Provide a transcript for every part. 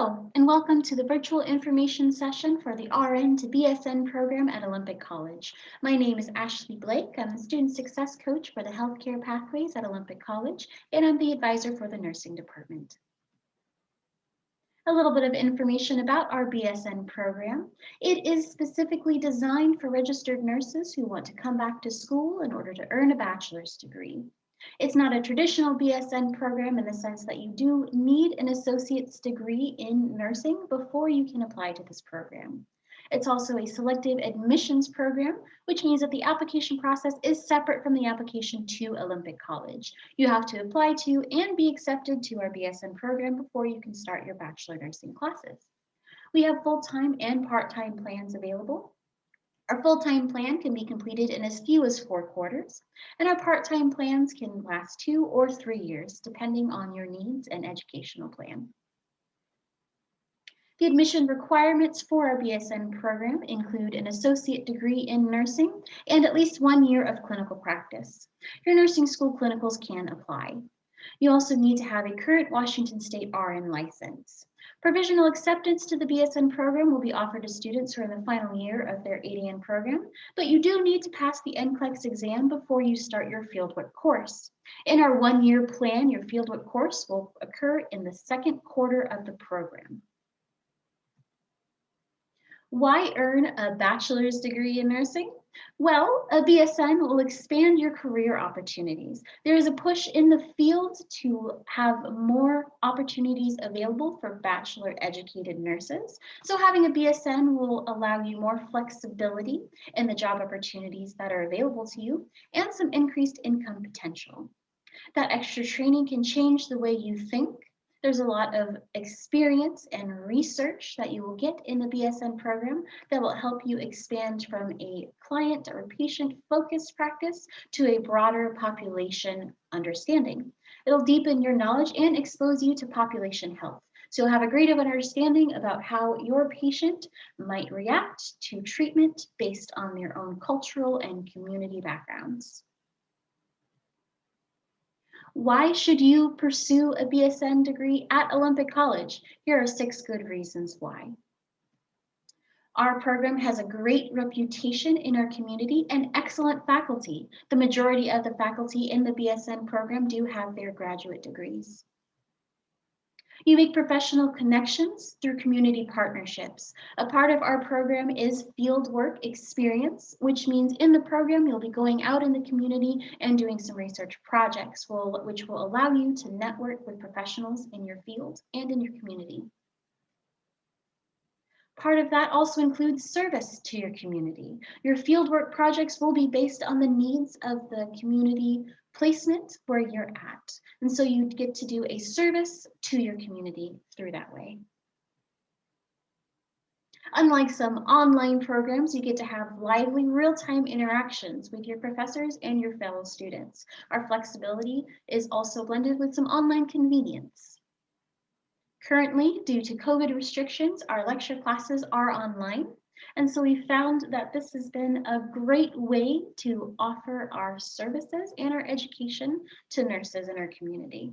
Hello, and welcome to the virtual information session for the RN to BSN program at Olympic College. My name is Ashley Blake. I'm the Student Success Coach for the Healthcare Pathways at Olympic College, and I'm the advisor for the nursing department. A little bit of information about our BSN program. It is specifically designed for registered nurses who want to come back to school in order to earn a bachelor's degree. It's not a traditional BSN program in the sense that you do need an associate's degree in nursing before you can apply to this program. It's also a selective admissions program, which means that the application process is separate from the application to Olympic College. You have to apply to and be accepted to our BSN program before you can start your bachelor nursing classes. We have full-time and part-time plans available. Our full-time plan can be completed in as few as 4 quarters, and our part-time plans can last 2 or 3 years, depending on your needs and educational plan. The admission requirements for our BSN program include an associate degree in nursing and at least 1 year of clinical practice. Your nursing school clinicals can apply. You also need to have a current Washington State RN license. Provisional acceptance to the BSN program will be offered to students who are in the final year of their ADN program, but you do need to pass the NCLEX exam before you start your fieldwork course. In our 1-year plan, your fieldwork course will occur in the second quarter of the program. Why earn a bachelor's degree in nursing? Well, a BSN will expand your career opportunities. There is a push in the field to have more opportunities available for bachelor educated nurses. So having a BSN will allow you more flexibility in the job opportunities that are available to you and some increased income potential. That extra training can change the way you think. There's a lot of experience and research that you will get in the BSN program that will help you expand from a client or patient focused practice to a broader population understanding. It'll deepen your knowledge and expose you to population health. So you'll have a greater understanding about how your patient might react to treatment based on their own cultural and community backgrounds. Why should you pursue a BSN degree at Olympic College? Here are 6 good reasons why. Our program has a great reputation in our community and excellent faculty. The majority of the faculty in the BSN program do have their graduate degrees. You make professional connections through community partnerships. A part of our program is fieldwork experience, which means in the program you'll be going out in the community and doing some research projects, which will allow you to network with professionals in your field and in your community. Part of that also includes service to your community. Your fieldwork projects will be based on the needs of the community placement where you're at. And so you get to do a service to your community through that way. Unlike some online programs, you get to have lively real-time interactions with your professors and your fellow students. Our flexibility is also blended with some online convenience. Currently, due to COVID restrictions, our lecture classes are online. And so we found that this has been a great way to offer our services and our education to nurses in our community.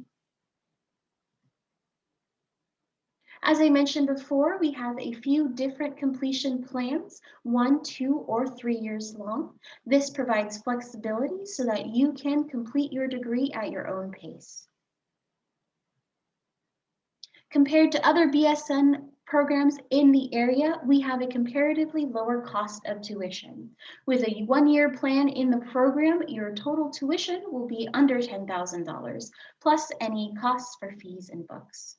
As I mentioned before, we have a few different completion plans, 1, 2, or 3 years long. This provides flexibility so that you can complete your degree at your own pace. Compared to other BSN programs in the area, we have a comparatively lower cost of tuition. With a 1-year plan in the program, your total tuition will be under $10,000, plus any costs for fees and books.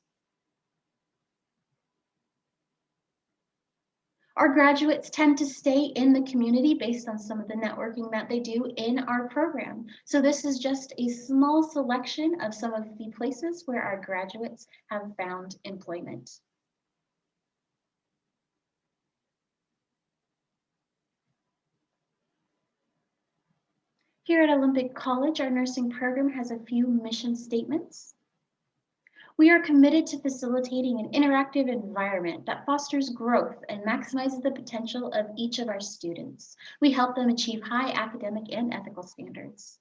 Our graduates tend to stay in the community based on some of the networking that they do in our program. So this is just a small selection of some of the places where our graduates have found employment. Here at Olympic College, our nursing program has a few mission statements. We are committed to facilitating an interactive environment that fosters growth and maximizes the potential of each of our students. We help them achieve high academic and ethical standards.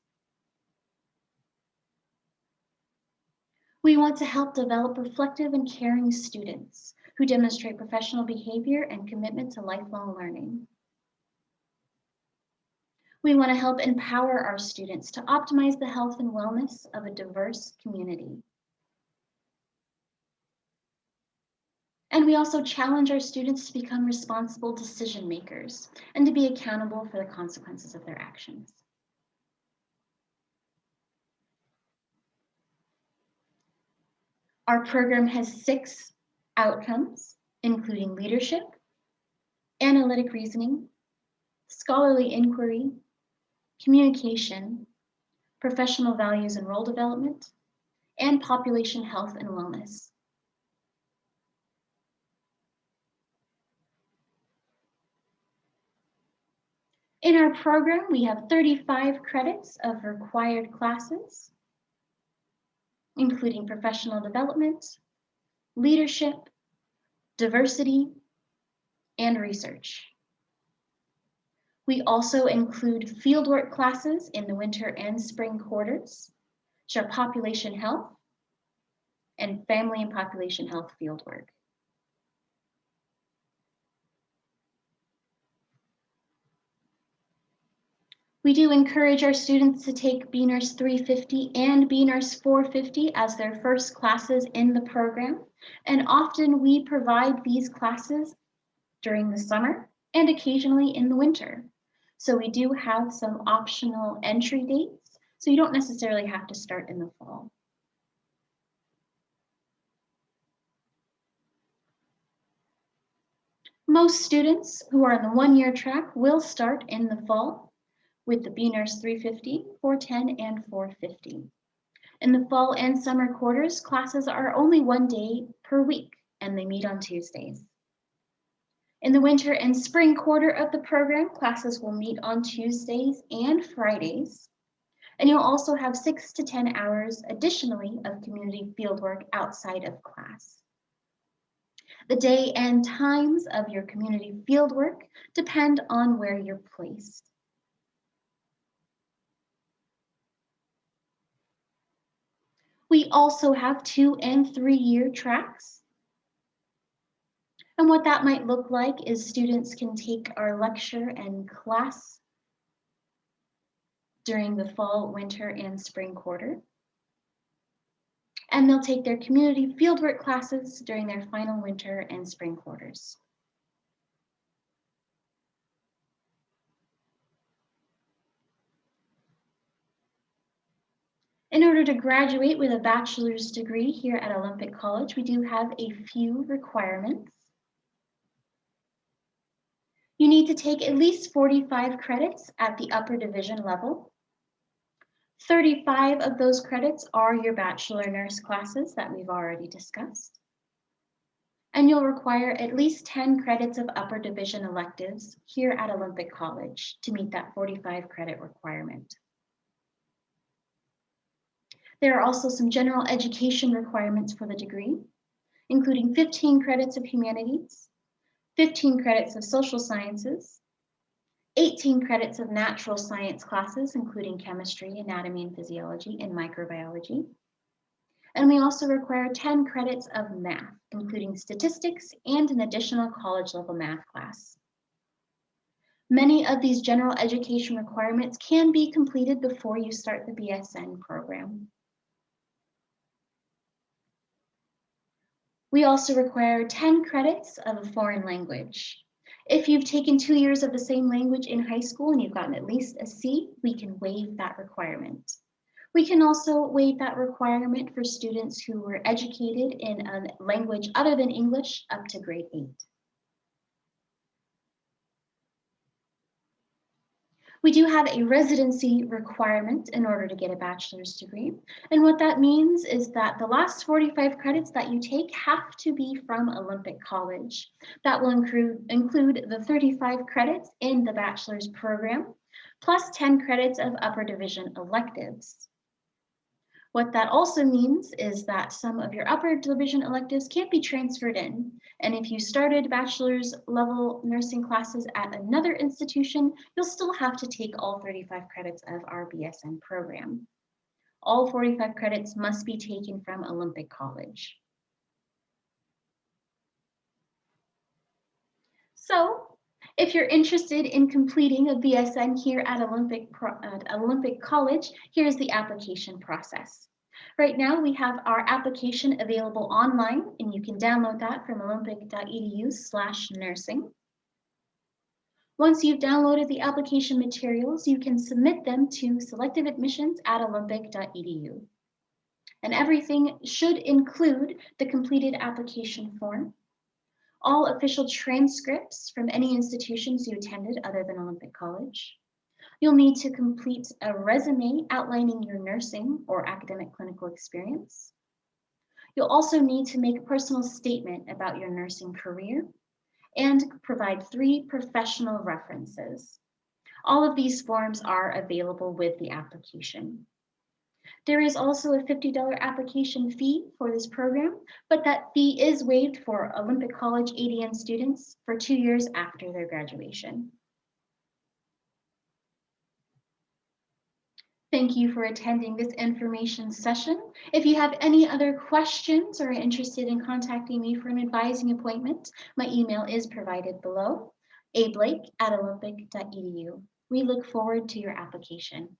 We want to help develop reflective and caring students. who demonstrate professional behavior and commitment to lifelong learning. We want to help empower our students to optimize the health and wellness of a diverse community. And we also challenge our students to become responsible decision makers and to be accountable for the consequences of their actions. Our program has 6 outcomes, including leadership, analytic reasoning, scholarly inquiry, communication, professional values and role development, and population health and wellness. In our program, we have 35 credits of required classes, including professional development, leadership, diversity, and research. We also include fieldwork classes in the winter and spring quarters, which are population health and family and population health fieldwork. We do encourage our students to take BNurse 350 and BNurse 450 as their first classes in the program, and often we provide these classes during the summer and occasionally in the winter. So we do have some optional entry dates, so you don't necessarily have to start in the fall. Most students who are in the one-year track will start in the fall with the BNurse 350, 410, and 450. In the fall and summer quarters, classes are only 1 day per week, and they meet on Tuesdays. In the winter and spring quarter of the program, classes will meet on Tuesdays and Fridays, and you'll also have 6 to 10 hours additionally of community fieldwork outside of class. The day and times of your community fieldwork depend on where you're placed. We also have 2 and 3-year tracks. And what that might look like is students can take our lecture and class during the fall, winter, and spring quarter. And they'll take their community fieldwork classes during their final winter and spring quarters. In order to graduate with a bachelor's degree here at Olympic College, we do have a few requirements. You need to take at least 45 credits at the upper division level. 35 of those credits are your bachelor nurse classes that we've already discussed. And you'll require at least 10 credits of upper division electives here at Olympic College to meet that 45 credit requirement. There are also some general education requirements for the degree, including 15 credits of humanities, 15 credits of social sciences, 18 credits of natural science classes, including chemistry, anatomy and physiology, and microbiology. And we also require 10 credits of math, including statistics and an additional college level math class. Many of these general education requirements can be completed before you start the BSN program. We also require 10 credits of a foreign language. If you've taken 2 years of the same language in high school and you've gotten at least a C, we can waive that requirement. We can also waive that requirement for students who were educated in a language other than English up to grade 8. We do have a residency requirement in order to get a bachelor's degree. And what that means is that the last 45 credits that you take have to be from Olympic College. That will include the 35 credits in the bachelor's program, plus 10 credits of upper division electives. What that also means is that some of your upper division electives can't be transferred in. And if you started bachelor's level nursing classes at another institution, you'll still have to take all 35 credits of our BSN program. All 45 credits must be taken from Olympic College. So, if you're interested in completing a BSN here at Olympic College, here's the application process. Right now, we have our application available online, and you can download that from olympic.edu/nursing. Once you've downloaded the application materials, you can submit them to selective admissions at olympic.edu. And everything should include the completed application form, all official transcripts from any institutions you attended other than Olympic College. You'll need to complete a resume outlining your nursing or academic clinical experience. You'll also need to make a personal statement about your nursing career and provide 3 professional references. All of these forms are available with the application. There is also a $50 application fee for this program, but that fee is waived for Olympic College ADN students for 2 years after their graduation. Thank you for attending this information session. If you have any other questions or are interested in contacting me for an advising appointment, my email is provided below, ablake@olympic.edu. We look forward to your application.